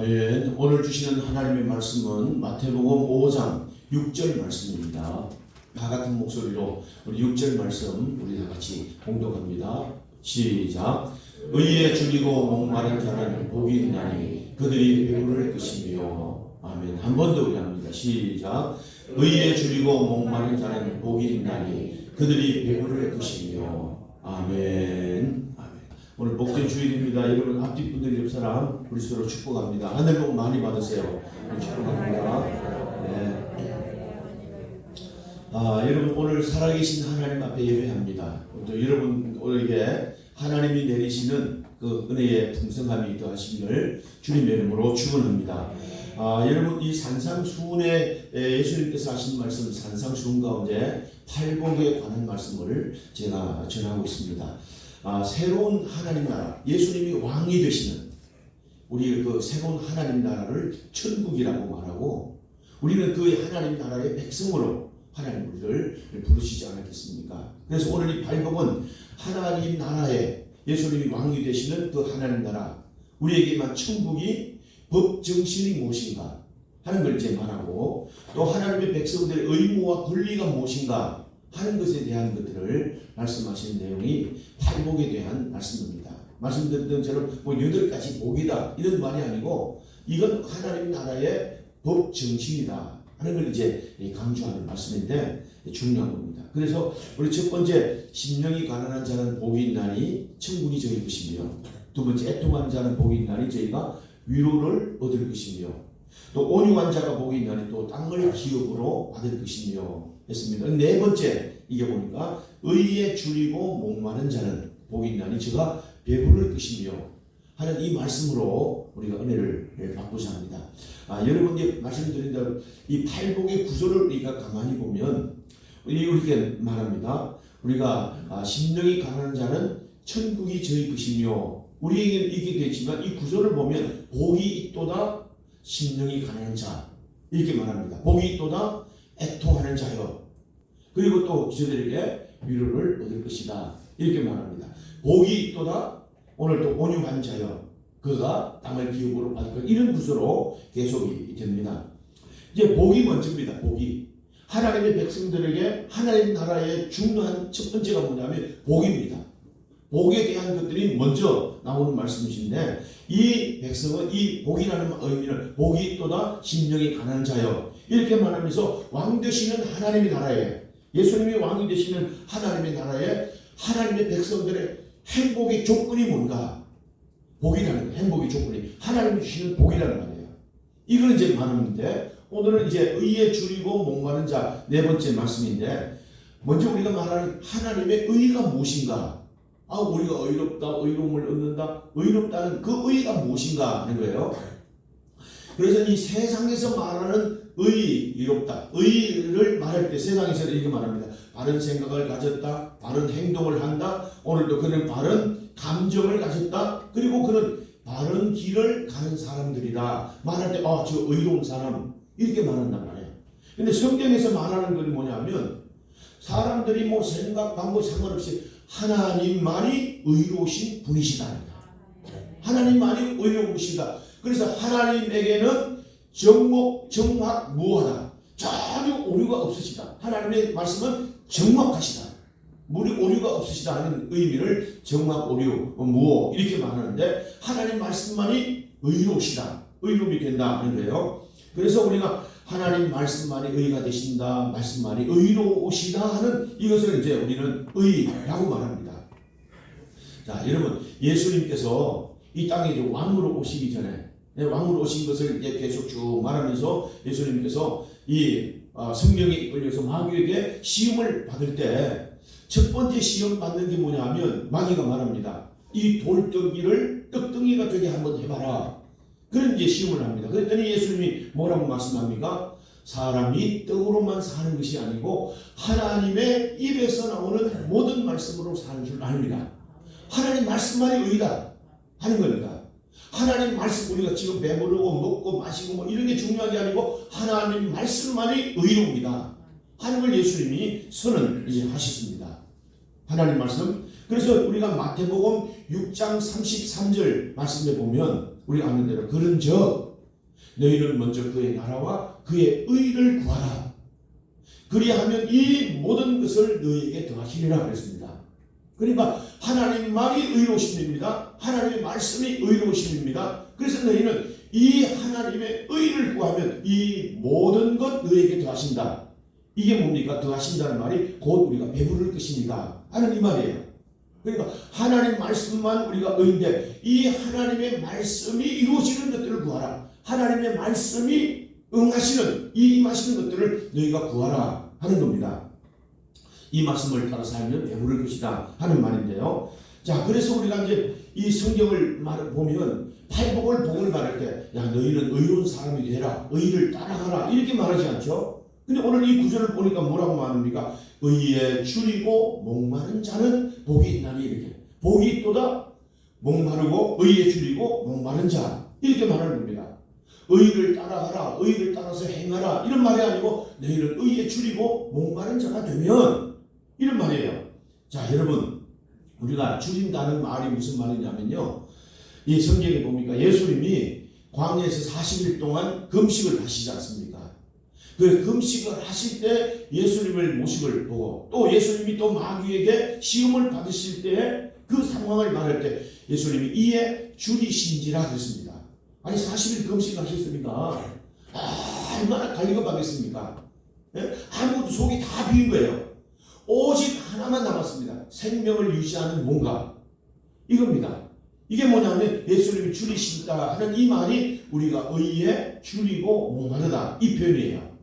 아멘. 오늘 주시는 하나님의 말씀은 마태복음 5장 6절 말씀입니다. 다 같은 목소리로 우리 6절 말씀 우리 다 같이 봉독합니다. 시작. 의에 줄이고 목마른 자는 복이 있나니 그들이 배부를 것이며. 아멘. 한 번 더 우리 합니다. 시작. 의에 줄이고 목마른 자는 복이 있나니 그들이 배부를 것이며. 아멘. 오늘 복된 주일입니다. 여러분 앞뒤 분들 옆 사람 우리 서로 축복합니다. 하늘 복 많이 받으세요. 축복합니다. 네. 여러분 오늘 살아계신 하나님 앞에 예배합니다. 또 여러분에게 하나님이 내리시는 그 은혜의 풍성함이 더하시기를 주님의 이름으로 축원합니다. 여러분 이 산상수훈에 예수님께서 하신 말씀 산상수훈 가운데 팔복에 관한 말씀을 제가 전하고 있습니다. 새로운 하나님 나라, 예수님이 왕이 되시는 우리 그 새로운 하나님 나라를 천국이라고 말하고 우리는 그 하나님 나라의 백성으로 하나님 우리를 부르시지 않았겠습니까? 그래서 오늘 이 팔복은 하나님 나라에 예수님이 왕이 되시는 그 하나님 나라, 우리에게만 천국이 법 정신이 무엇인가 하는 걸 이제 말하고 또 하나님의 백성들의 의무와 권리가 무엇인가 하는 것에 대한 것들을 말씀하신 내용이 팔복에 대한 말씀입니다. 말씀드렸던 것처럼 뭐 8가지 복이다 이런 말이 아니고 이건 하나님 나라의 법 정신이다 하는 걸 이제 강조하는 말씀인데 중요한 겁니다. 그래서 우리 첫 번째 심령이 가난한 자는 복이 있나니 천국이 저희 것이며 두 번째 애통하는 자는 복이 있나니 저희가 위로를 얻을 것이며 또 온유한 자가 복이 있나니 또 땅을 기업으로 받을 것이며 했습니다. 네 번째 이게 보니까 의에 줄이고 목마른 자는 복이 있나니 저가 배부를 것이며 하는 이 말씀으로 우리가 은혜를 받고자 합니다. 여러분 이제 말씀드린 대로 이 팔복의 구조를 우리가 가만히 보면 이렇게 말합니다. 우리가 심령이 가난한 자는 천국이 저희 것이며 우리에게는 이게 되지만 이 구조를 보면 복이 있도다 심령이 가난한 자 이렇게 말합니다. 복이 있도다 애통하는 자여 그리고 또 저들에게 위로를 얻을 것이다 이렇게 말합니다. 복이 있도다 오늘 또 온유한 자여 그가 땅을 기업으로 받을 것 이런 구조로 계속이 됩니다. 이제 복이 먼저입니다. 복이 하나님의 백성들에게 하나님 나라의 중요한 첫 번째가 뭐냐면 복입니다. 복에 대한 것들이 먼저 나오는 말씀이신데 이 백성은 이 복이라는 의미를 복이 있도다 심령이 가난한 자여 이렇게 말하면서 왕 되시는 하나님의 나라에 예수님이 왕이 되시는 하나님의 나라에 하나님의 백성들의 행복의 조건이 뭔가 복이라는 거, 행복의 조건이 하나님이 주시는 복이라는 말이에요. 이걸 이제 말하는데 오늘은 이제 의에 줄이고 목마른 자 네 번째 말씀인데 먼저 우리가 말하는 하나님의 의가 무엇인가 우리가 의롭다, 의로움을 얻는다, 의롭다는 그 의가 무엇인가 하는 거예요. 그래서 이 세상에서 말하는 의롭다, 의를 말할 때 세상에서는 이렇게 말합니다. 바른 생각을 가졌다, 바른 행동을 한다, 오늘도 그는 바른 감정을 가졌다, 그리고 그는 바른 길을 가는 사람들이다. 말할 때 저 의로운 사람 이렇게 말한단 말이에요. 근데 성경에서 말하는 건 뭐냐면 사람들이 뭐 생각, 방법 상관없이 하나님만이 의로우신 분이시다. 하나님만이 의로우시다. 그래서 하나님에게는 정목, 정확, 무하다. 전혀 오류가 없으시다. 하나님의 말씀은 정확하시다. 오류가 없으시다 하는 의미를 정확, 오류, 무호 이렇게 말하는데 하나님 말씀만이 의로우시다. 의로움이 된다 하는 거예요. 그래서 우리가 하나님 말씀만이 의가 되신다. 말씀만이 의로우시다 하는 이것을 이제 우리는 의라고 말합니다. 자, 여러분 예수님께서 이 땅에 왕으로 오시기 전에 왕으로 오신 것을 이제 계속 쭉 말하면서 예수님께서 이 성령에 이끌려서 마귀에게 시험을 받을 때 첫 번째 시험 받는 게 뭐냐면 마귀가 말합니다. 이 돌덩이를 떡덩이가 되게 한번 해봐라. 그런 이제 시험을 합니다. 그랬더니 예수님이 뭐라고 말씀합니까? 사람이 떡으로만 사는 것이 아니고 하나님의 입에서 나오는 모든 말씀으로 사는 줄 압니다. 하나님 말씀만이 의다 하는 겁니다. 하나님 말씀 우리가 지금 배부르고 먹고 마시고 뭐 이런 게 중요한 게 아니고 하나님 말씀만이 의로웁니다 하는 걸 예수님이 선언 이제 하셨습니다. 하나님 말씀. 그래서 우리가 마태복음 6장 33절 말씀에 보면 우리가 아는 대로 그런즉 너희는 먼저 그의 나라와 그의 의를 구하라. 그리하면 이 모든 것을 너희에게 더하시리라 그랬습니다. 그러니까 하나님 말이 의로우심입니다. 하나님의 말씀이 의로우심입니다. 그래서 너희는 이 하나님의 의를 구하면 이 모든 것 너희에게 더하신다. 이게 뭡니까? 더하신다는 말이 곧 우리가 배부를 것입니다 하는 이 말이에요. 그러니까 하나님 말씀만 우리가 의인데 이 하나님의 말씀이 이루어지는 것들을 구하라. 하나님의 말씀이 응하시는 임하시는 것들을 너희가 구하라 하는 겁니다. 이 말씀을 따라 살면 배부를 것이다 하는 말인데요. 자, 그래서 우리가 이제 이 성경을 보면 팔복을 복을 말할 때, 야, 너희는 의로운 사람이 되라, 의를 따라가라 이렇게 말하지 않죠. 근데 오늘 이 구절을 보니까 뭐라고 말합니까? 의에 줄이고 목마른 자는 복이 있나니 이렇게. 복이 있도다 목마르고 의에 줄이고 목마른 자 이렇게 말하는 겁니다. 의를 따라가라, 의를 따라서 행하라 이런 말이 아니고 너희는 의에 줄이고 목마른 자가 되면 이런 말이에요. 자, 여러분, 우리가 줄인다는 말이 무슨 말이냐면요, 이 성경에 보니까 예수님이 광야에서 40일 동안 금식을 하시지 않습니까? 그 금식을 하실 때 예수님을 모습을 보고 또 예수님이 또 마귀에게 시험을 받으실 때 그 상황을 말할 때 예수님이 이에 줄이신지라 그랬습니다. 아니 40일 금식하셨으니까 얼마나 갈급하겠습니까? 아무도 속이 다 비인 거예요. 오직 하나만 남았습니다. 생명을 유지하는 뭔가 이겁니다. 이게 뭐냐면 예수님이 줄이신다 하는 이 말이 우리가 의에 줄이고 목마르다 이 표현이에요.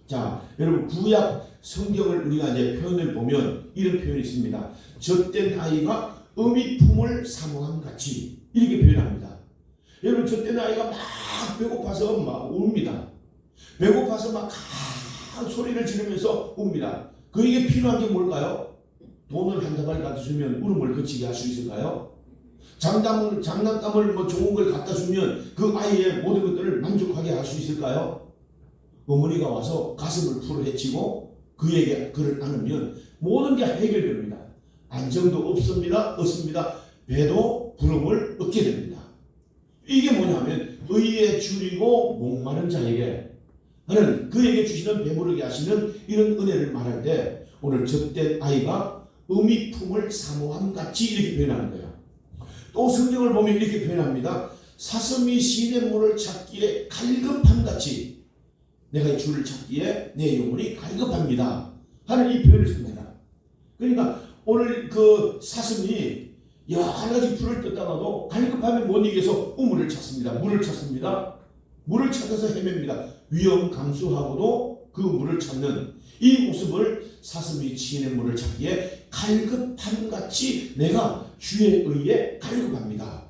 자, 여러분 구약 성경을 우리가 이제 표현을 보면 이런 표현이 있습니다. 젖된 아이가 어미 품을 사모함 같이 이렇게 표현합니다. 여러분 젖된 아이가 막 배고파서 막 웁니다. 배고파서 막 소리를 지르면서 웁니다. 그에게 필요한 게 뭘까요? 돈을 한 다발 갖다 주면 울음을 그치게 할 수 있을까요? 장난감을 뭐 좋은 걸 갖다 주면 그 아이의 모든 것들을 만족하게 할 수 있을까요? 어머니가 와서 가슴을 풀어헤치고 그에게 그를 안으면 모든 게 해결됩니다. 안정도 없습니다. 배도 부름을 얻게 됩니다. 이게 뭐냐면 의에 줄이고 목마른 자에게 하는 그에게 주시는 배부르게 하시는 이런 은혜를 말할 때 오늘 젖된 아이가 어미 품을 사모함 같이 이렇게 표현하는 거예요. 또 성경을 보면 이렇게 표현합니다. 사슴이 시냇물을 찾기에 갈급함 같이 내가 이 줄을 찾기에 내 영혼이 갈급합니다 하는 이 표현을 씁니다. 그러니까 오늘 그 사슴이 여러 가지 풀을 뜯다가도 갈급함에 못 이겨서 우물을 찾습니다. 물을 찾습니다. 물을 찾아서 헤맵니다. 위험 감수하고도 그 물을 찾는 이 모습을 사슴이 시냇물을 찾기에 갈급함 같이 내가 주의 의에 갈급합니다.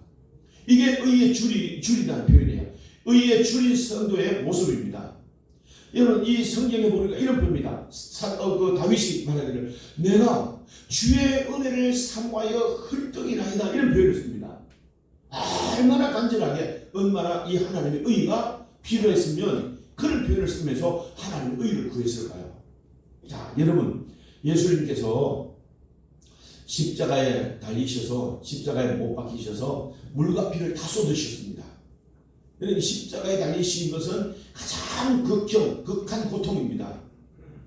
이게 의에 줄이다는 표현이에요. 의에 줄인 성도의 모습입니다. 여러분 이 성경에 보니까 이런 표현입니다. 다윗이 말하기를 내가 주의 은혜를 사모하여 헐떡이나이다 이런 표현을 씁니다. 얼마나 간절하게 얼마나 이 하나님의 의가 필요했으면 그런 표현을 쓰면서 하나님의 의를 구했을까요? 자, 여러분 예수님께서 십자가에 달리셔서 십자가에 못 박히셔서 물과 피를 다 쏟으셨습니다. 그러니까 십자가에 달리신 것은 가장 극한 고통입니다.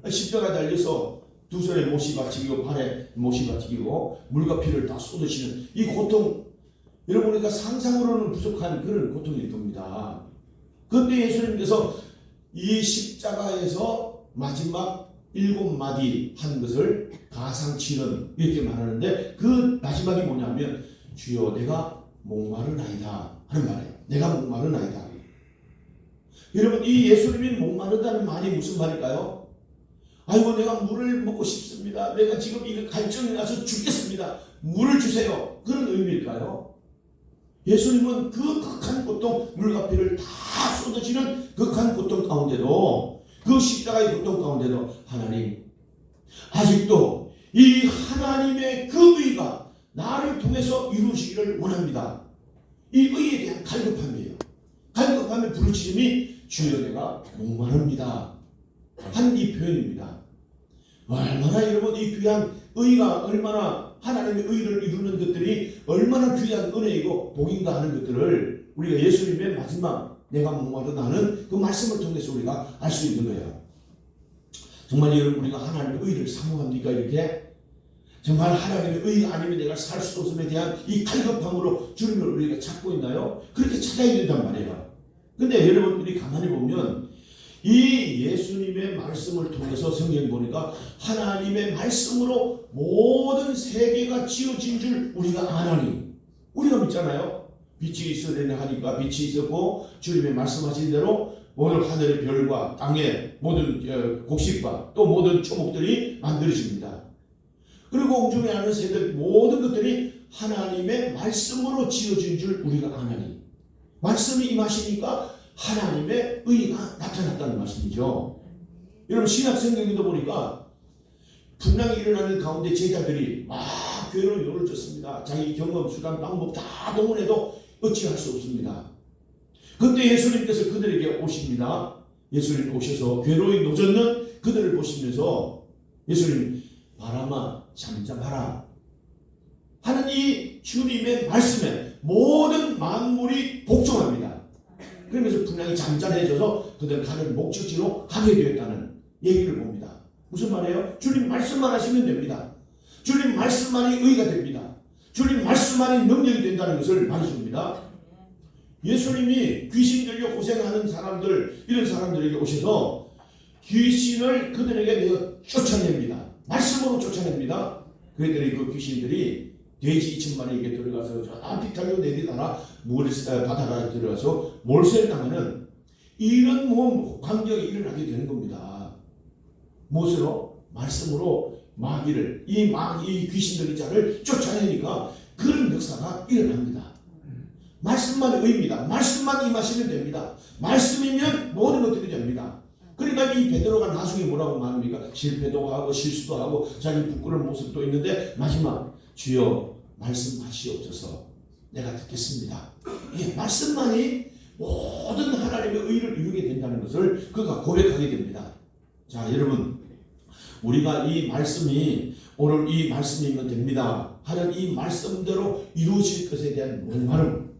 십자가에 달려서 두 손에 못이 받치고 발에 못이 받치고 물과 피를 다 쏟으시는 이 고통, 여러분 그러니까 상상으로는 부족한 그런 고통일 겁니다. 그때 예수님께서 이 십자가에서 마지막 7마디 한 것을 가상치는 이렇게 말하는데 그 마지막이 뭐냐면 주여 내가 목마르나이다 하는 말이에요. 내가 목마르나이다. 여러분 이 예수님이 목마르다는 말이 무슨 말일까요? 아이고 내가 물을 먹고 싶습니다. 내가 지금 이거 갈증이 나서 죽겠습니다. 물을 주세요. 그런 의미일까요? 예수님은 그 극한 고통, 물과 피를 다 쏟아지는 극한 고통 가운데도 그 십자가의 고통 가운데도 하나님 아직도 이 하나님의 그 의가 나를 통해서 이루시기를 원합니다. 이 의에 대한 갈급함이에요. 갈급함의 부르짖음이 주여 내가 목마릅니다 한 이 표현입니다. 얼마나 여러분 이 귀한 의가 얼마나 하나님의 의를 이루는 것들이 얼마나 귀한 은혜이고 복인가 하는 것들을 우리가 예수님의 마지막 내가 목마르다 하는 그 말씀을 통해서 우리가 알 수 있는 거예요. 정말 여러분, 우리가 하나님의 의를 사모합니까? 이렇게 정말 하나님의 의가 아니면 내가 살 수 없음에 대한 이 갈급함으로 주님을 우리가 찾고 있나요? 그렇게 찾아야 된단 말이에요. 근데 여러분들이 가만히 보면 이 예수님의 말씀을 통해서 성경 보니까 하나님의 말씀으로 모든 세계가 지어진 줄 우리가 아나니, 우리가 믿잖아요. 빛이 있어야 되냐 하니까 빛이 있었고, 주님의 말씀하신 대로 모든 하늘의 별과 땅의 모든 곡식과 또 모든 초목들이 만들어집니다. 그리고 공중에 나는 새들 모든 것들이 하나님의 말씀으로 지어진 줄 우리가 아나니, 말씀이 임하시니까 하나님의 의가 나타났다는 말씀이죠. 여러분, 신약 성경에도 보니까 분당이 일어나는 가운데 제자들이 막 괴로운 요를 졌습니다. 자기 경험, 수단, 방법 다 동원해도 어찌할 수 없습니다. 그때 예수님께서 그들에게 오십니다. 예수님 오셔서 괴로이 노젓는 그들을 보시면서 예수님, 바람아 잠잠하라 하는 이 주님의 말씀에 모든 만물이 복종합니다. 그러면서 분량이 잠잠해져서 그들 가는 목적지로 가게 되었다는 얘기를 봅니다. 무슨 말이에요? 주님 말씀만 하시면 됩니다. 주님 말씀만이 의가 됩니다. 주님 말씀만이 능력이 된다는 것을 말해줍니다. 예수님이 귀신 들려 고생하는 사람들, 이런 사람들에게 오셔서 귀신을 그들에게 내어 쫓아냅니다. 말씀으로 쫓아냅니다. 그들이 그 귀신들이 돼지 2천마리에게 들어가서 저 비탈로 내리다가 바다가 들어가서 몰수를 당하는 이런 광경이 일어나게 되는 겁니다. 무엇으로? 말씀으로 마귀를, 이 귀신들의 자를 쫓아내니까 그런 역사가 일어납니다. 말씀만 의입니다. 말씀만 임하시면 됩니다. 말씀이면 모든 것들이 됩니다. 그러니까 이 베드로가 나중에 뭐라고 말합니까? 실패도 하고 실수도 하고 자기 부끄러운 모습도 있는데 마지막, 주여 말씀하시옵소서, 내가 듣겠습니다. 이 말씀만이 모든 하나님의 의를 이루게 된다는 것을 그가 고백하게 됩니다. 자, 여러분, 우리가 이 말씀이 오늘 이 말씀이면 됩니다 하는 이 말씀대로 이루어질 것에 대한 목마름,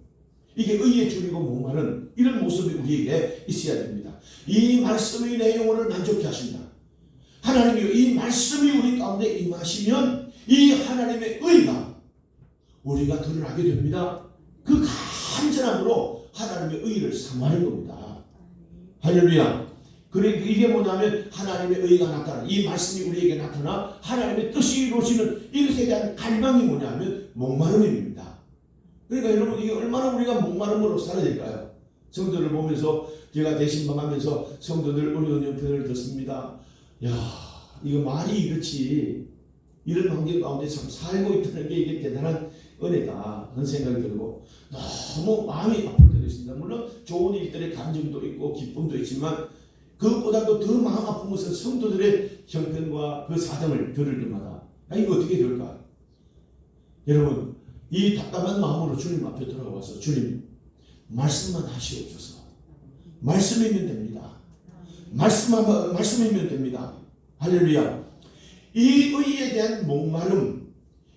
이게 의에 줄이고 목마른 이런 모습이 우리에게 있어야 됩니다. 이 말씀이 내 영혼을 만족케 하신다. 하나님이 이 말씀이 우리 가운데 임하시면 이 하나님의 의가 우리가 드러나게 됩니다. 그 간절함으로 하나님의 의를 사모하는 겁니다. 할렐루야. 그러니까 이게 뭐냐면 하나님의 의가 나타나, 이 말씀이 우리에게 나타나 하나님의 뜻이 이루어지는 이것에 대한 갈망이 뭐냐면 목마름입니다. 그러니까 여러분, 이게 얼마나 우리가 목마름으로 살아야 될까요? 성도들 보면서 제가 대신방하면서 성도들 어려운 형편을 듣습니다. 야, 이거 말이 이렇지, 이런 환경 가운데 참 살고 있다는 게 이게 대단한 은혜다 그런 생각이 들고 너무 마음이 아플 때도 있습니다. 물론 좋은 일들의 감정도 있고 기쁨도 있지만 그것보다도 더 마음 아픈 것은 성도들의 형편과 그 사정을 들을 때마다 이거 어떻게 될까? 여러분, 이 답답한 마음으로 주님 앞에 돌아와서 주님 말씀만 하시옵소서. 말씀이면 됩니다. 말씀이면 됩니다. 할렐루야. 이 의에 대한 목마름,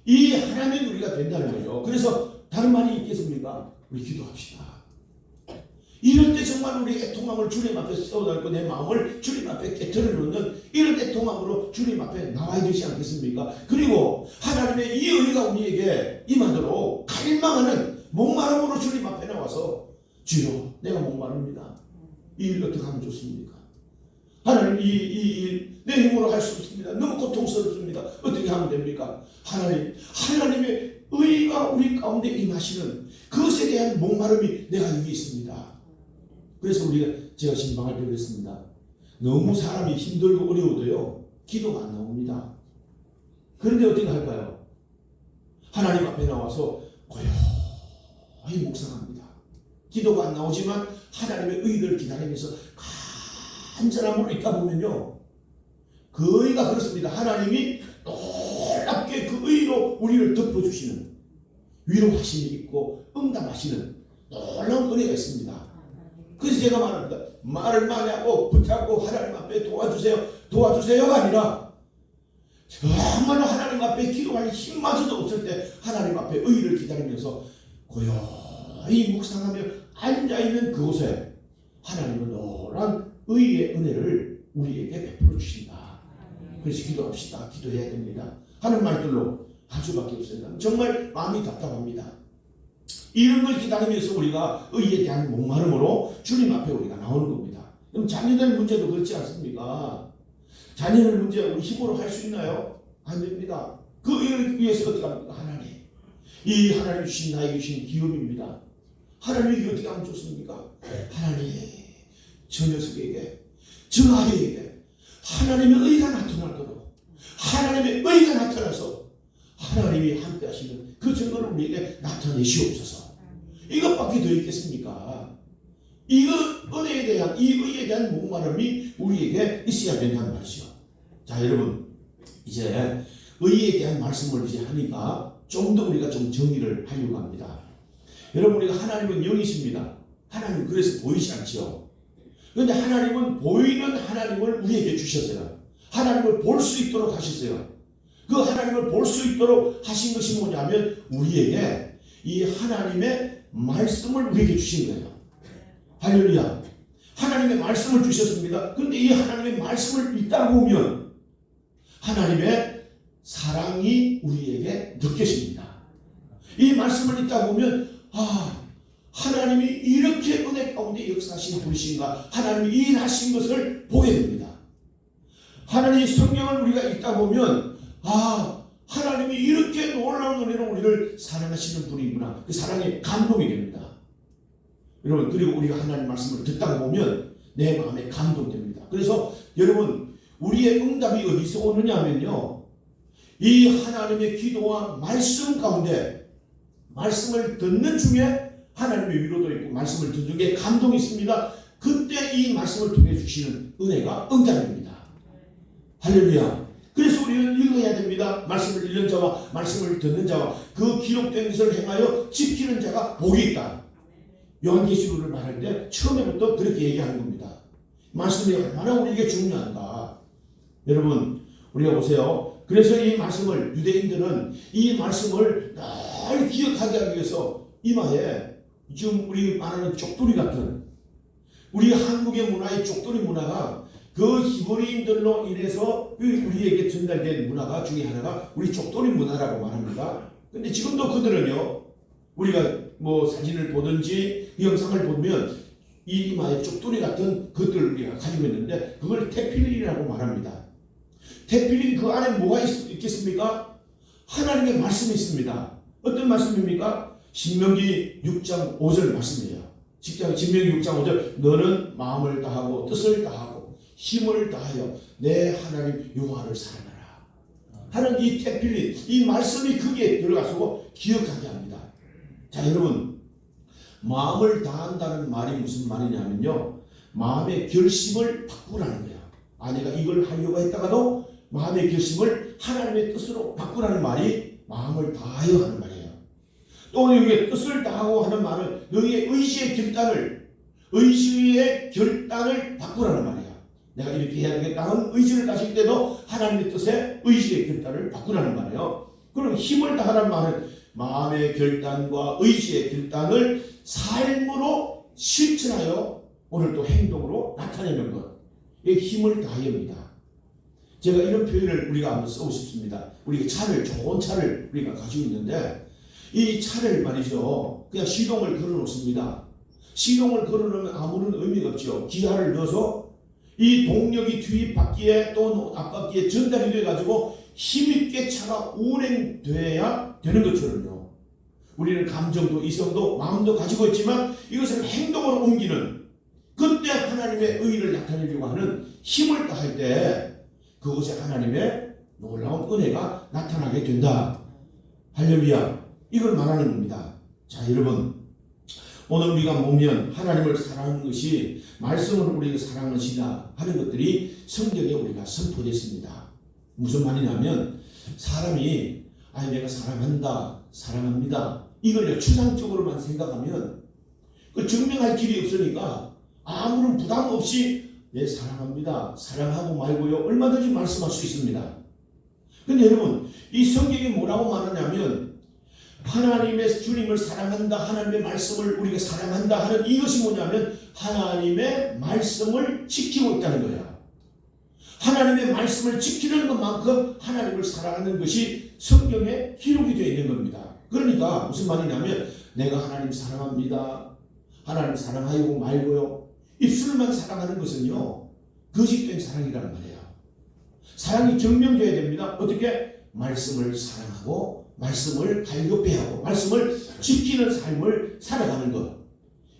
이 하나님의 우리가 된다는 거죠. 그래서 다른 말이 있겠습니까? 우리 기도합시다. 이럴 때 정말 우리 애통함을 주님 앞에 쏟아놓고 내 마음을 주님 앞에 깨트려 놓는 이런 애통함으로 주님 앞에 나와야 되지 않겠습니까? 그리고 하나님의 이 의가 우리에게 임하도록 갈망하는 목마름으로 주님 앞에 나와서 주여, 내가 목마릅니다. 이 일 어떻게 하면 좋습니까? 하나님, 이 일 내 힘으로 할 수 없습니다. 너무 고통스럽습니다. 어떻게 하면 됩니까? 하나님의 의가 우리 가운데 임하시는 그것에 대한 목마름이 내가 여기 있습니다. 그래서 제가 신방할 때 그랬습니다. 너무 사람이 힘들고 어려워도요, 기도가 안 나옵니다. 그런데 어떻게 할까요? 하나님 앞에 나와서 고요히 묵상합니다. 기도가 안 나오지만 하나님의 의를 기다리면서 간절함으로 있다 보면요, 그 의가 그렇습니다. 하나님이 놀랍게 그 의로 우리를 덮어주시는, 위로하심이 있고 응답하시는 놀라운 은혜가 있습니다. 그래서 제가 말합니다. 말을 많이 하고 붙잡고 하나님 앞에 도와주세요가 아니라 정말로 하나님 앞에 기도할 힘마저도 없을 때 하나님 앞에 의를 기다리면서 고요히 묵상하며 앉아있는 그곳에 하나님은 노란 의의 은혜를 우리에게 베풀어 주신다. 그래서 기도합시다. 기도해야 됩니다. 하는 말들로 할 수밖에 없습니다. 정말 마음이 답답합니다. 이런 걸 기다리면서 우리가 의에 대한 목마름으로 주님 앞에 우리가 나오는 겁니다. 그럼 자녀들 문제도 그렇지 않습니까? 자녀들 문제 우리 힘으로 할 수 있나요? 안 됩니다. 그 의를 위해서 어떻게 합니까? 하나님. 이 하나님 주신 나에게 주신 기업입니다. 하나님이 어떻게 하면 좋습니까? 하나님 저 녀석에게 저 아이에게 하나님의 의가 나타나도록 하나님의 의가 나타나서 하나님이 함께 하시는 그 증거를 우리에게 나타내시옵소서. 이것밖에 더 있겠습니까? 이 은혜에 대한 이 의에 대한 목마름이 우리에게 있어야 된다는 말이죠. 자 여러분 이제 의에 대한 말씀을 이제 하니까 좀 더 우리가 좀 정리를 하려고 합니다. 여러분 우리가 하나님은 영이십니다. 하나님 그래서 보이지 않죠. 그런데 하나님은 보이는 하나님을 우리에게 주셨어요. 하나님을 볼 수 있도록 하셨어요. 그 하나님을 볼 수 있도록 하신 것이 뭐냐면 우리에게 이 하나님의 말씀을 우리에게 주신 거예요. 할렐루야. 하나님의 말씀을 주셨습니다. 그런데 이 하나님의 말씀을 읽다 보면 하나님의 사랑이 우리에게 느껴집니다. 이 말씀을 읽다 보면 하나님이 이렇게 은혜 가운데 역사하신 분이신가, 하나님이 일하신 것을 보게 됩니다. 하나님의 성경을 우리가 읽다 보면 하나님이 이렇게 놀라운 은혜로 우리를 사랑하시는 분이구나. 그 사랑에 감동이 됩니다. 여러분 그리고 우리가 하나님 말씀을 듣다 보면 내 마음에 감동됩니다. 그래서 여러분 우리의 응답이 어디서 오느냐 하면요, 이 하나님의 기도와 말씀 가운데 말씀을 듣는 중에 하나님의 위로도 있고 말씀을 듣는 게 감동이 있습니다. 그때 이 말씀을 통해 주시는 은혜가 응답입니다. 할렐루야. 그래서 우리는 읽어야 됩니다. 말씀을 읽는 자와 말씀을 듣는 자와 그 기록된 것을 행하여 지키는 자가 복이 있다. 요한계시록을 말할 때 처음에부터 그렇게 얘기하는 겁니다. 말씀이 얼마나 우리에게 중요한가. 여러분 우리가 보세요. 그래서 이 말씀을 유대인들은 이 말씀을 늘 기억하게 하기 위해서 이마에 지금 우리 말하는 쪽돌이 같은 우리 한국의 문화의 쪽돌이 문화가 그 히브리인들로 인해서 우리에게 전달된 문화가 중에 하나가 우리 쪽돌이 문화라고 말합니다. 근데 지금도 그들은요, 우리가 뭐 사진을 보든지 영상을 보면 이 이마에 쪽돌이 같은 것들을 우리가 가지고 있는데 그걸 테필린이라고 말합니다. 테필린 그 안에 뭐가 있겠습니까? 하나님의 말씀이 있습니다. 어떤 말씀입니까? 신명기 6장 5절 말씀이에요. 신명기 6장 5절 너는 마음을 다하고 뜻을 다하고 힘을 다하여 내 하나님 여호와를 사랑하라 하는 이 테필린, 이 말씀이 거기에 들어가서 기억하게 합니다. 자 여러분 마음을 다한다는 말이 무슨 말이냐면요, 마음의 결심을 바꾸라는 거예요. 내가 이걸 하려고 했다가도 마음의 결심을 하나님의 뜻으로 바꾸라는 말이 마음을 다하여 하는 말이에요. 또 여기에 뜻을 다하고 하는 말은 너희의 의지의 결단을 바꾸라는 말이에요. 내가 이렇게 해야 되겠다 하는 의지를 가질 때도 하나님의 뜻에 의지의 결단을 바꾸라는 말이에요. 그럼 힘을 다하라는 말은 마음의 결단과 의지의 결단을 삶으로 실천하여 오늘 또 행동으로 나타내는 것. 이게 힘을 다합니다. 제가 이런 표현을 우리가 한번 쓰고 싶습니다. 우리가 좋은 차를 우리가 가지고 있는데 이 차를 말이죠, 그냥 시동을 걸어 놓습니다. 시동을 걸어 놓으면 아무런 의미가 없죠. 기아를 넣어서 이 동력이 뒷바퀴에 또 앞바퀴에 전달이 돼 가지고 힘있게 차가 운행돼야 되는 것처럼요. 우리는 감정도 이성도 마음도 가지고 있지만 이것을 행동으로 옮기는, 그때 하나님의 의의를 나타내려고 하는 힘을 다할 때 그것에 하나님의 놀라운 은혜가 나타나게 된다. 할렐루야. 이걸 말하는 겁니다. 자 여러분 오늘 우리가 보면 하나님을 사랑하는 것이 말씀을 우리가 사랑하는 것이다 하는 것들이 성경에 우리가 선포됐습니다. 무슨 말이냐면 사람이 내가 사랑한다 사랑합니다 이걸 추상적으로만 생각하면 그 증명할 길이 없으니까 아무런 부담 없이 네 사랑합니다 사랑하고 말고요 얼마든지 말씀할 수 있습니다. 근데 여러분 이 성경이 뭐라고 말하냐면 하나님의 주님을 사랑한다, 하나님의 말씀을 우리가 사랑한다 하는 이것이 뭐냐면 하나님의 말씀을 지키고 있다는 거야. 하나님의 말씀을 지키는 것만큼 하나님을 사랑하는 것이 성경에 기록이 되어 있는 겁니다. 그러니까 무슨 말이냐면 내가 하나님 사랑합니다, 하나님 사랑하고 말고요, 입술만 사랑하는 것은요 거짓된 사랑이라는 말이에요. 사랑이 증명돼야 됩니다. 어떻게? 말씀을 사랑하고 말씀을 갈급해하고 말씀을 지키는 삶을 살아가는 것,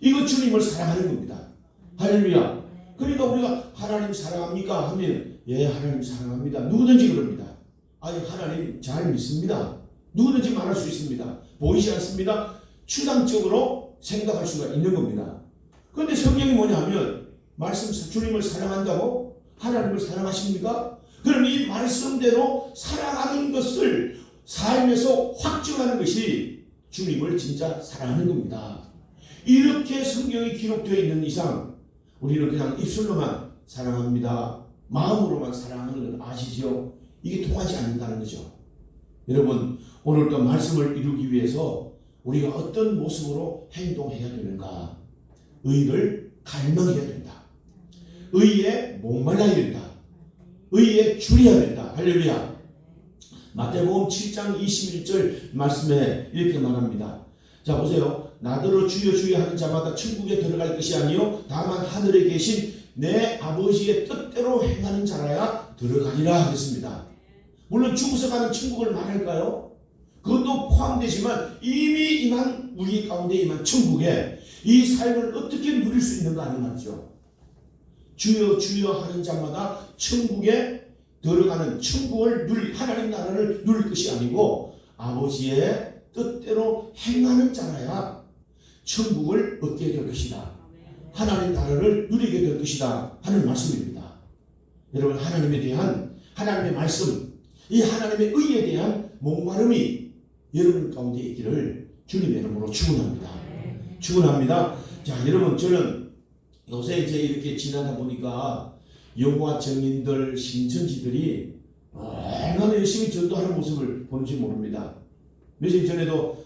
이거 주님을 사랑하는 겁니다. 할렐루야. 그러니까 우리가 하나님 사랑합니까? 하면 예, 하나님 사랑합니다. 누구든지 그럽니다. 아니, 하나님 잘 믿습니다. 누구든지 말할 수 있습니다. 보이지 않습니다. 추상적으로 생각할 수가 있는 겁니다. 그런데 성경이 뭐냐 하면 말씀, 주님을 사랑한다고? 하나님을 사랑하십니까? 그럼 이 말씀대로 살아가는 것을 삶에서 확증하는 것이 주님을 진짜 사랑하는 겁니다. 이렇게 성경이 기록되어 있는 이상 우리는 그냥 입술로만 사랑합니다, 마음으로만 사랑하는 건 아시죠? 이게 통하지 않는다는 거죠. 여러분, 오늘도 말씀을 이루기 위해서 우리가 어떤 모습으로 행동해야 되는가? 의를 갈망해야 된다. 의에 목말라야 된다. 의에 줄여야 된다. 할렐루야. 마태복음 7장 21절 말씀에 이렇게 말합니다. 자, 보세요. 나더러 주여 주여 하는 자마다 천국에 들어갈 것이 아니요 다만 하늘에 계신 내 아버지의 뜻대로 행하는 자라야 들어가리라 하겠습니다. 물론 죽어서 가는 천국을 말할까요? 그것도 포함되지만 이미 임한, 우리 가운데 임한 천국에 이 삶을 어떻게 누릴 수 있는가 하는 말이죠. 주여 주여 하는 자마다 천국에 들어가는, 천국을 하나님 나라를 누릴 것이 아니고 아버지의 뜻대로 행하는 자라야 천국을 얻게 될 것이다, 하나님 나라를 누리게 될 것이다 하는 말씀입니다. 여러분, 하나님에 대한, 하나님의 말씀, 이 하나님의 의에 대한 목마름이 여러분 가운데 있기를 주님의 이름으로 축원합니다. 축원합니다. 자, 여러분, 저는 요새 이제 이렇게 지나다 보니까 영화 정인들, 신천지들이 얼마나 열심히 전도하는 모습을 보는지 모릅니다. 며칠 전에도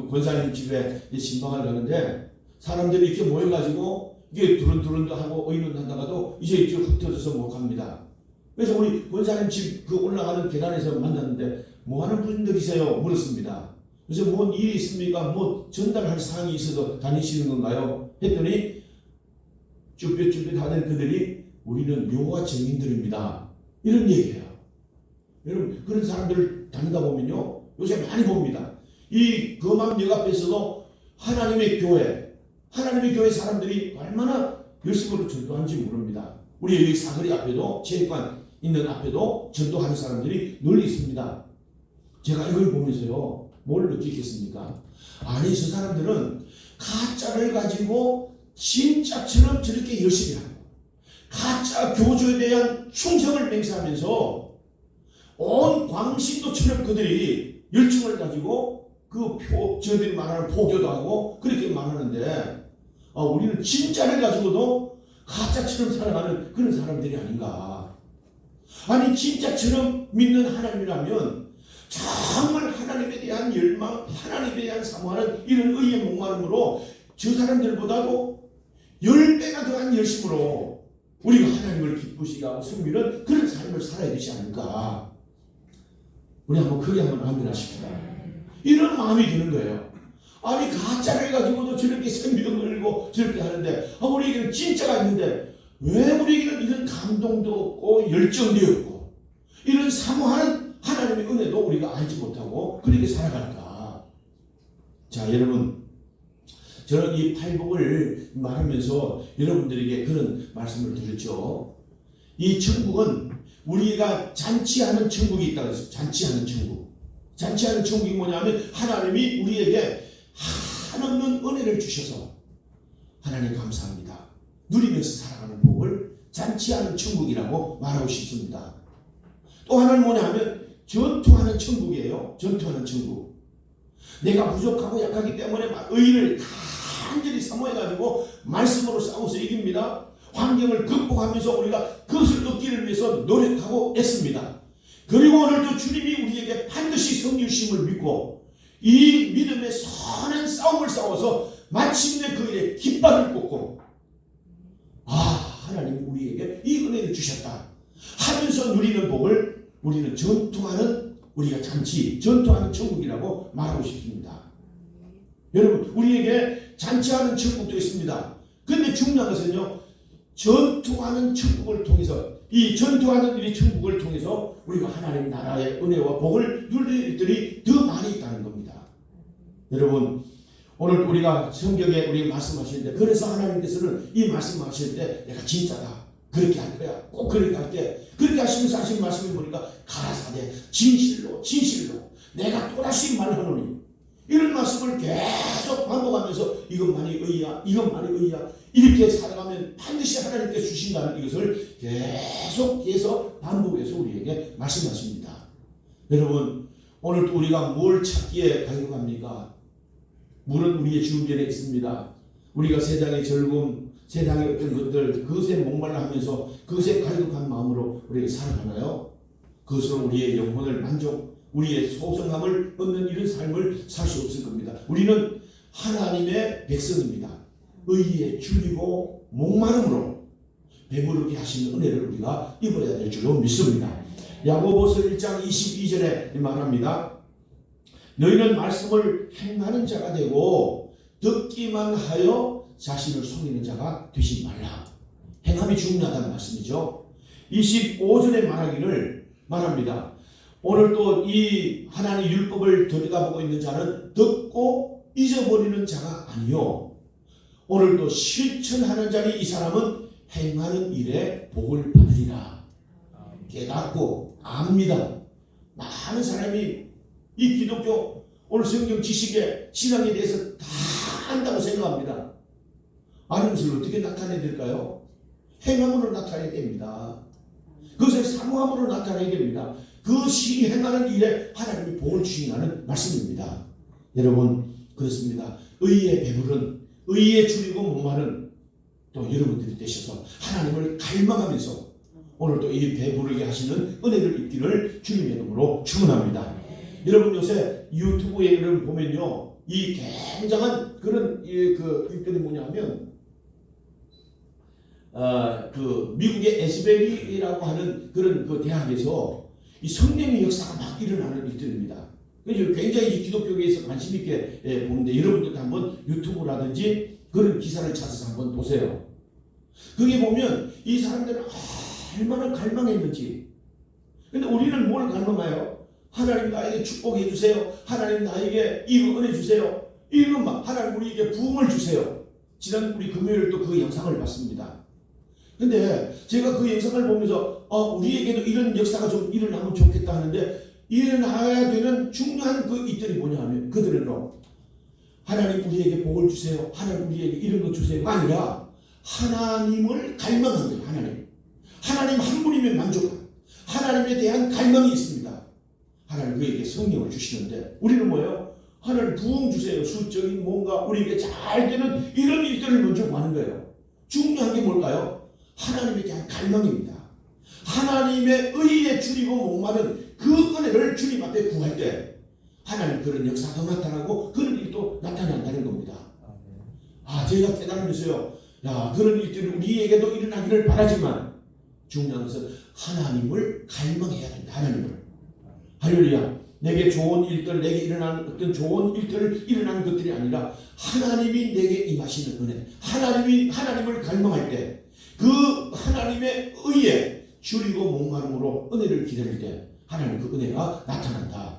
권사님 집에 신방을 가는데 사람들이 이렇게 모여가지고 이게 두른두른도 하고 의논하다가도 이제 흩어져서 못 갑니다. 그래서 우리 권사님 집 그 올라가는 계단에서 만났는데 뭐 하는 분들이세요? 물었습니다. 그래서 뭔 일이 있습니까? 뭐 전달할 사항이 있어서 다니시는 건가요? 했더니 쭈뼛쭈뼛 하는 그들이 우리는 여호와 증인들입니다, 이런 얘기예요. 여러분, 그런 사람들 다니다 보면요 요새 많이 봅니다. 이 금암역 앞에서도 하나님의 교회 사람들이 얼마나 열심히 전도하는지 모릅니다. 우리 여기 사거리 앞에도, 체육관 있는 앞에도 전도하는 사람들이 늘 있습니다. 제가 이걸 보면서요 뭘 느끼겠습니까? 아니, 저 사람들은 가짜를 가지고 진짜처럼 저렇게 열심히 하고 가짜 교주에 대한 충성을 맹세하면서 온 광신도처럼 그들이 열정을 가지고 저들이 말하는 포교도 하고 그렇게 말하는데 우리는 진짜를 가지고도 가짜처럼 살아가는 그런 사람들이 아닌가. 아니, 진짜처럼 믿는 하나님이라면 정말 하나님에 대한 열망, 하나님에 대한 사모하는 이런 의의 목마름으로 저 사람들보다도 10배나 더한 열심으로 우리가 하나님을 기쁘시게 하고 섬기는 그런 삶을 살아야 되지 않을까. 우리 한번 크게 한번 아멘 하십시다. 이런 마음이 드는 거예요. 아니, 가짜를 가지고도 저렇게 생명을 걸고 저렇게 하는데 우리에게는 진짜가 있는데 왜 우리에게는 이런 감동도 없고 열정도 없고 이런 사모하는 하나님의 은혜도 우리가 알지 못하고 그렇게 살아갈까. 자, 여러분, 저는 이 팔복을 말하면서 여러분들에게 그런 말씀을 드렸죠. 이 천국은 우리가 잔치하는 천국이 있다고 했어요. 잔치하는 천국. 잔치하는 천국이 뭐냐면 하나님이 우리에게 한없는 은혜를 주셔서 하나님 감사합니다, 누리면서 살아가는 복을 잔치하는 천국이라고 말하고 싶습니다. 또 하나는 뭐냐면 전투하는 천국이에요. 전투하는 천국. 내가 부족하고 약하기 때문에 의를 간절히 사모해가지고 말씀으로 싸워서 이깁니다. 환경을 극복하면서 우리가 그것을 얻기를 위해서 노력하고 애씁니다. 그리고 오늘도 주님이 우리에게 반드시 성령 주심을 믿고 이 믿음의 선한 싸움을 싸워서 마침내 그 일에 깃발을 꽂고 하나님 우리에게 이 은혜를 주셨다 하면서 누리는 복을 우리는 전투하는 우리가 잔치, 전투하는 천국이라고 말하고 싶습니다. 여러분 우리에게 잔치하는 천국도 있습니다. 근데 중요한 것은요, 전투하는 천국을 통해서 이 전투하는 이 천국을 통해서 우리가 하나님 나라의 은혜와 복을 누릴 일들이 더 많이 있다는 겁니다. 여러분 오늘 우리가 성경에 우리가 말씀하시는데, 그래서 하나님께서는 이 말씀하실 때 내가 진짜다, 그렇게 할 거야, 꼭 그렇게 할게, 그렇게 하시면서 하신 말씀을 보니까 가라사대 진실로 내가 또다시 말하노니, 이런 말씀을 계속 반복하면서 이것만이 의야 이렇게 살아가면 반드시 하나님께 주신다는 이것을 계속해서 반복해서 우리에게 말씀하십니다. 여러분 오늘 또 우리가 뭘 찾기에 갈급합니까? 물은 우리의 주변에 있습니다. 우리가 세상의 즐거움, 세상의 어떤 것들, 그것에 목말라 하면서 그것에 갈급한 마음으로 우리가 살아가나요? 그것으로 우리의 영혼을 우리의 소성함을 얻는 이런 삶을 살 수 없을 겁니다. 우리는 하나님의 백성입니다. 의에 줄이고 목마름으로 배부르게 하시는 은혜를 우리가 입어야 될 줄로 믿습니다. 야고보서 1장 22절에 말합니다. 너희는 말씀을 행하는 자가 되고 듣기만 하여 자신을 속이는 자가 되지 말라. 행함이 중요하다는 말씀이죠. 25절에 말합니다. 오늘 또 이 하나님의 율법을 들여다보고 있는 자는 듣고 잊어버리는 자가 아니요, 오늘도 실천하는 자니 이 사람은 행하는 일에 복을 받으리라. 깨닫고 압니다. 많은 사람이 이 기독교 오늘 성경 지식의 신앙에 대해서 다 안다고 생각합니다. 아는 것을 어떻게 나타내야 될까요? 행함으로 나타내야 됩니다. 그것을 사모함으로 나타내야 됩니다. 그것이 행하는 일에 하나님이 복을 주신다는 말씀입니다. 여러분 그렇습니다. 의에 배부른, 의에 줄이고 목마른 또 여러분들이 되셔서 하나님을 갈망하면서 오늘도 이 배부르게 하시는 은혜를 입기를 주님의 이름으로 축원합니다. 여러분 요새 유튜브에 여러분 보면요, 이 굉장한 그런 일들이 뭐냐면 그 미국의 에스베리라고 하는 그런 그 대학에서 이 성령의 역사가 막 일어나는 일들입니다. 굉장히 기독교계에서 관심 있게 보는데 여러분들도 한번 유튜브라든지 그런 기사를 찾아서 한번 보세요. 거기 보면 이 사람들은 얼마나 갈망했는지. 근데 우리는 뭘 갈망해요? 하나님 나에게 축복해 주세요. 하나님 나에게 이거 은혜 주세요. 이것만 하나님 우리에게 부흥을 주세요. 지난 우리 금요일 또 그 영상을 봤습니다. 근데 제가 그 영상을 보면서 우리에게도 이런 역사가 좀 일어나면 좋겠다 하는데, 일어나야 되는 중요한 그 이들이 뭐냐 하면 그들은 하나님 우리에게 복을 주세요, 하나님 우리에게 이런 거 주세요가 아니라 하나님을 갈망한 거예요. 하나님 한 분이면 만족한, 하나님에 대한 갈망이 있습니다. 하나님 그에게 성령을 주시는데 우리는 뭐예요? 하나님 부흥 주세요, 수적인 뭔가 우리에게 잘 되는 이런 일들을 먼저 구하는 거예요. 중요한 게 뭘까요? 하나님에 대한 갈망입니다. 하나님의 의에 줄이고 목마른 그 은혜를 주님 앞에 구할 때 하나님 그런 역사도 나타나고 그런 일도 나타난다는 겁니다. 제가 깨달으면서요, 그런 일들이 우리에게도 일어나기를 바라지만 중요한 것은 하나님을 갈망해야 된다. 하나님을. 할렐루야. 내게 좋은 일들, 내게 일어나는 어떤 좋은 일들을 일어나는 것들이 아니라 하나님이 내게 임하시는 은혜, 하나님을 갈망할 때 그 하나님의 의에 줄이고 목마름으로 은혜를 기다릴 때 하나님 그 은혜가 나타난다.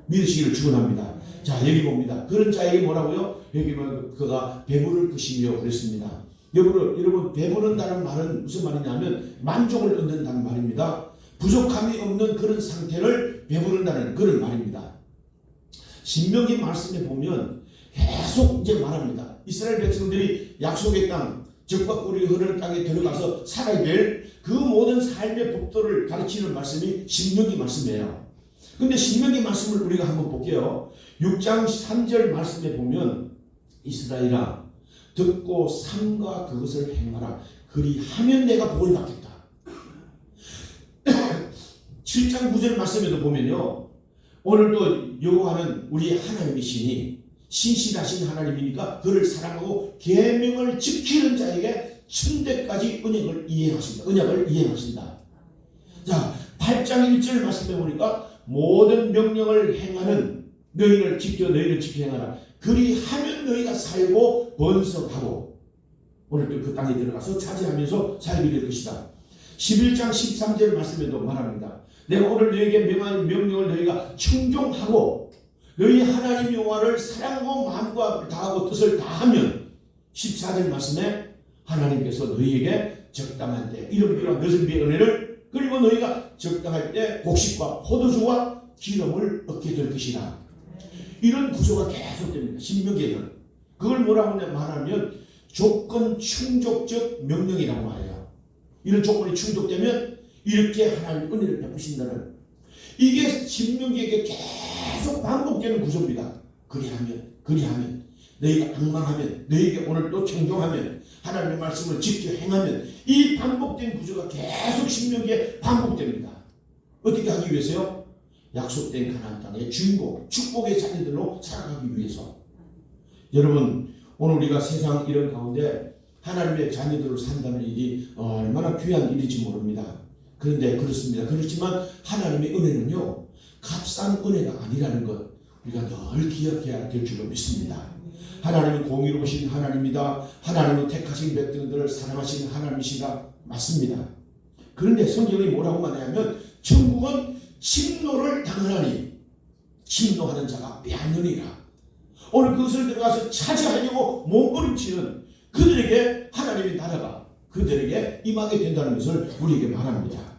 믿으시기를 축원합니다. 자, 여기 봅니다. 그런 자에게 뭐라고요? 여기 보면 그가 배부를 것이며 그랬습니다. 여러분 배부른다는 말은 무슨 말이냐면 만족을 얻는다는 말입니다. 부족함이 없는 그런 상태를 배부른다는 그런 말입니다. 신명기 말씀에 보면 계속 이제 말합니다. 이스라엘 백성들이 약속의 땅, 적과 꿀이 흐르는 땅에 들어가서 살아야 될 그 모든 삶의 법도를 가르치는 말씀이 신명기 말씀이에요. 근데 신명기 말씀을 우리가 한번 볼게요. 6장 3절 말씀에 보면 이스라엘아 듣고 삼가 그것을 행하라. 그리하면 내가 복을 받겠다. 7장 9절 말씀에도 보면요, 오늘도 여호와는 우리 하나님이시니 신실하신 하나님이니까 그를 사랑하고 계명을 지키는 자에게 천대까지 언약을 이행하신다. 자, 8장 1절 말씀해 보니까 모든 명령을 행하는 너희를 지켜 행하라. 그리하면 너희가 살고 번성하고 오늘도 그 땅에 들어가서 차지하면서 살게 될 것이다. 11장 13절 말씀에도 말합니다. 내가 오늘 너희에게 명한 명령을 너희가 청종하고 너희 하나님 여호와를 사랑하고 마음과 다하고 뜻을 다하면 14절 말씀에 하나님께서 너희에게 적당한 때 이름비와 늦은 비의 은혜를 그리고 너희가 적당할 때 곡식과 포도주와 기름을 얻게 될 것이다. 이런 구조가 계속됩니다. 신명기에는 그걸 뭐라고 말하면 조건 충족적 명령이라고 말해요. 이런 조건이 충족되면 이렇게 하나님 은혜를 베푸신다는 이게 신명기에게 계속 반복되는 구조입니다. 그리하면 너희가 앙망하면 너희에게 오늘 또 청종하면 하나님의 말씀을 지켜 행하면 이 반복된 구조가 계속 신명기에 반복됩니다. 어떻게 하기 위해서요? 약속된 가나안 땅의 주인공 축복의 자녀들로 살아가기 위해서. 여러분 오늘 우리가 세상 이런 가운데 하나님의 자녀들로 산다는 일이 얼마나 귀한 일인지 모릅니다. 그런데 그렇습니다. 그렇지만 하나님의 은혜는요 값싼 은혜가 아니라는 것 우리가 늘 기억해야 될 줄로 믿습니다. 하나님은 공의로우신 하나님이다. 하나님은 택하신 백성들을 사랑하시는 하나님이시다. 맞습니다. 그런데 성경이 뭐라고 말하냐면 천국은 침노를 당하나니 침노하는 자가 빼앗느니라. 오늘 그것을 들어가서 차지하려고 몸부림치는 그들에게 하나님의 나라가 그들에게 임하게 된다는 것을 우리에게 말합니다.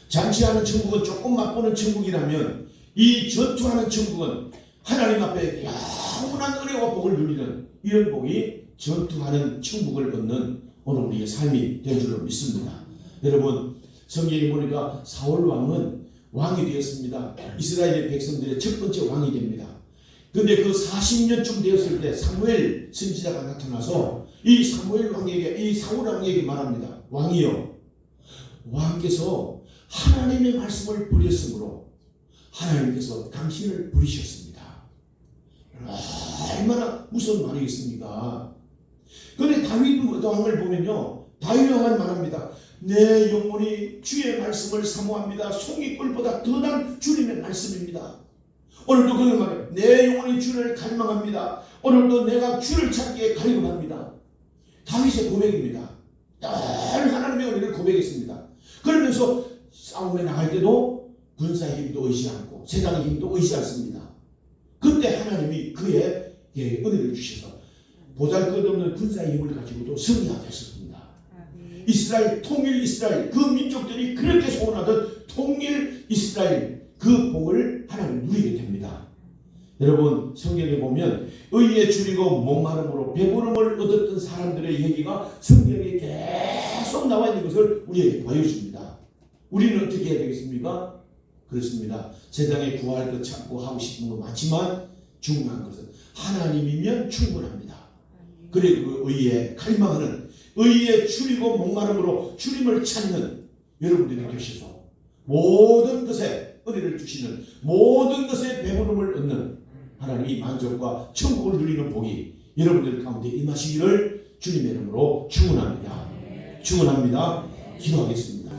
잔치하는 천국은 조금 맛보는 천국이라면 이 전투하는 천국은 하나님 앞에 영원한 은혜와 복을 누리는 이런 복이 전투하는 천국을 얻는 오늘 우리의 삶이 된 줄로 믿습니다. 여러분 성경에 보니까 사울 왕은 왕이 되었습니다. 이스라엘의 백성들의 첫 번째 왕이 됩니다. 그런데 그 40년쯤 되었을 때 사무엘 선지자가 나타나서 이 사무엘 왕에게 이 사울 왕에게 말합니다. 왕이여 왕께서 하나님의 말씀을 버렸으므로 하나님께서 당신을 부리셨습니다. 얼마나 무서운 말이겠습니까? 그런데 다윗 왕을 보면요 다윗 왕은 말합니다. 내 영혼이 주의 말씀을 사모합니다. 송이꿀보다 더 난 주님의 말씀입니다. 오늘도 그런 말이에요. 내 영혼이 주를 갈망합니다. 오늘도 내가 주를 찾기에 갈급합니다. 다윗의 고백입니다. 늘 하나님의 은혜를 고백했습니다. 그러면서 싸움에 나갈 때도 군사의 힘도 의지 않고 세상의 힘도 의지 않습니다. 그때 하나님이 그의 은혜를 주셔서 보잘것없는 군사의 힘을 가지고도 승리하게 하셨습니다. 이스라엘 통일 이스라엘 그 민족들이 그렇게 소원하던 통일 이스라엘 그 복을 하나님 누리게 됩니다. 여러분 성경에 보면 의에 줄이고 목마름으로 배부름을 얻었던 사람들의 얘기가 성경에 계속 나와 있는 것을 우리에게 보여줍니다. 우리는 어떻게 해야 되겠습니까? 그렇습니다. 세상에 구할 것 찾고 하고 싶은 거 많지만 중요한 것은 하나님이면 충분합니다. 그리고 그 의에 갈망하는 의에 줄이고 목마름으로 주님을 찾는 여러분들이 되셔서 모든 것에 은혜를 주시는 모든 것에 배부름을 얻는 하나님의 만족과 천국을 누리는 복이 여러분들 가운데 임하시기를 주님의 이름으로 축원합니다. 축원합니다. 기도하겠습니다.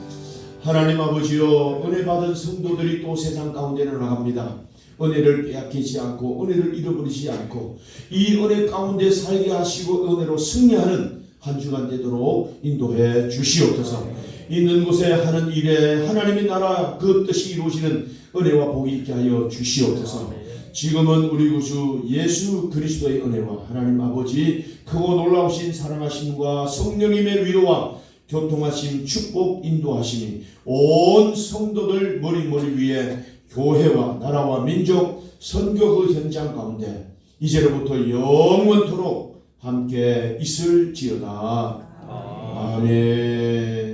하나님 아버지여 은혜 받은 성도들이 또 세상 가운데 나갑니다. 은혜를 빼앗기지 않고 은혜를 잃어버리지 않고 이 은혜 가운데 살게 하시고 은혜로 승리하는 한 주간 되도록 인도해 주시옵소서. 있는 곳에 하는 일에 하나님의 나라 그 뜻이 이루어지는 은혜와 복이 있게 하여 주시옵소서. 지금은 우리 구주 예수 그리스도의 은혜와 하나님 아버지 크고 놀라우신 사랑하심과 성령님의 위로와 교통하심 축복 인도하심이 온 성도들 머리 위에 교회와 나라와 민족 선교 그 현장 가운데 이제로부터 영원토록 함께 있을지어다. 아멘.